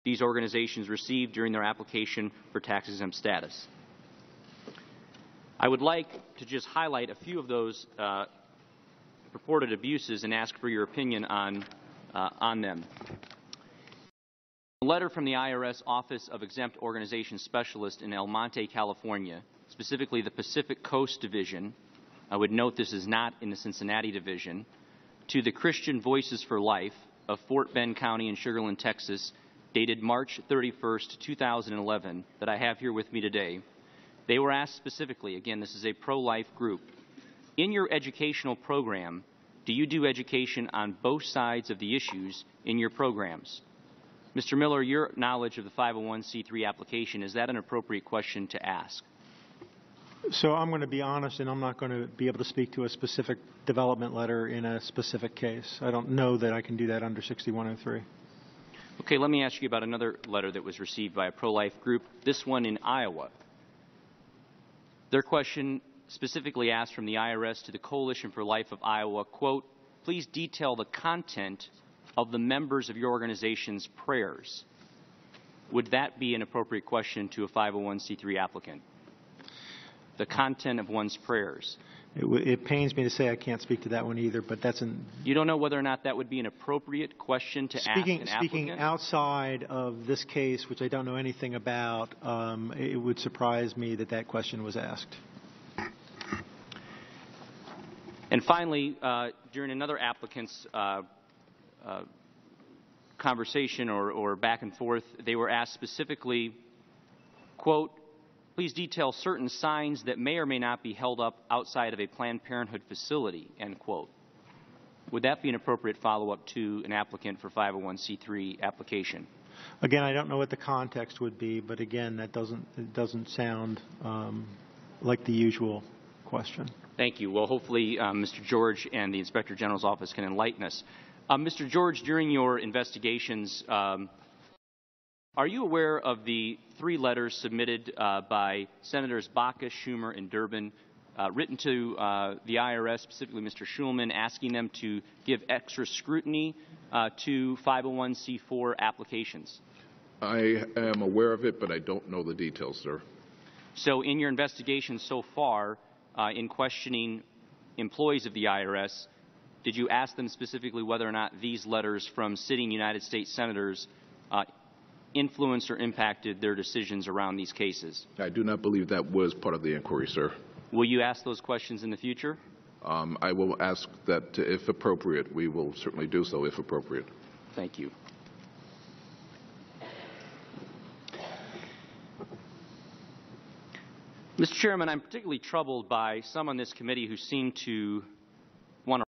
these organizations received during their application for tax-exempt status. I would like to just highlight a few of those purported abuses and ask for your opinion on them. A letter from the IRS Office of Exempt Organization Specialist in El Monte, California, specifically the Pacific Coast Division. I would note this is not in the Cincinnati Division. To the Christian Voices for Life of Fort Bend County in Sugar Land, Texas, dated March 31st, 2011, that I have here with me today. They were asked specifically, again, this is a pro-life group, in your educational program, do you do education on both sides of the issues in your programs? Mr. Miller, your knowledge of the 501c3 application, is that an appropriate question to ask? So I'm going to be honest, and I'm not going to be able to speak to a specific development letter in a specific case. I don't know that I can do that under 6103. Okay, let me ask you about another letter that was received by a pro-life group, this one in Iowa. Their question specifically asked from the IRS to the Coalition for Life of Iowa, quote, please detail the content of the members of your organization's prayers. Would that be an appropriate question to a 501c3 applicant? The content of one's prayers. It pains me to say I can't speak to that one either, but that's an... You don't know whether or not that would be an appropriate question to ask an applicant? Speaking outside of this case, which I don't know anything about, it would surprise me that that question was asked. And finally, during another applicant's conversation or back and forth, they were asked specifically, quote, please detail certain signs that may or may not be held up outside of a Planned Parenthood facility, end quote. Would that be an appropriate follow-up to an applicant for 501c3 application? Again, I don't know what the context would be, but again, that doesn't sound like the usual question. Thank you. Well, hopefully Mr. George and the Inspector General's office can enlighten us. Mr. George, during your investigations, are you aware of the 3 letters submitted by Senators Baca, Schumer, and Durbin, written to the IRS, specifically Mr. Schulman, asking them to give extra scrutiny to 501c4 applications? I am aware of it, but I don't know the details, sir. So in your investigation so far, in questioning employees of the IRS, did you ask them specifically whether or not these letters from sitting United States senators influenced or impacted their decisions around these cases? I do not believe that was part of the inquiry, sir. Will you ask those questions in the future? I will ask that if appropriate. We will certainly do so if appropriate. Thank you. Mr. Chairman, I'm particularly troubled by some on this committee who seem to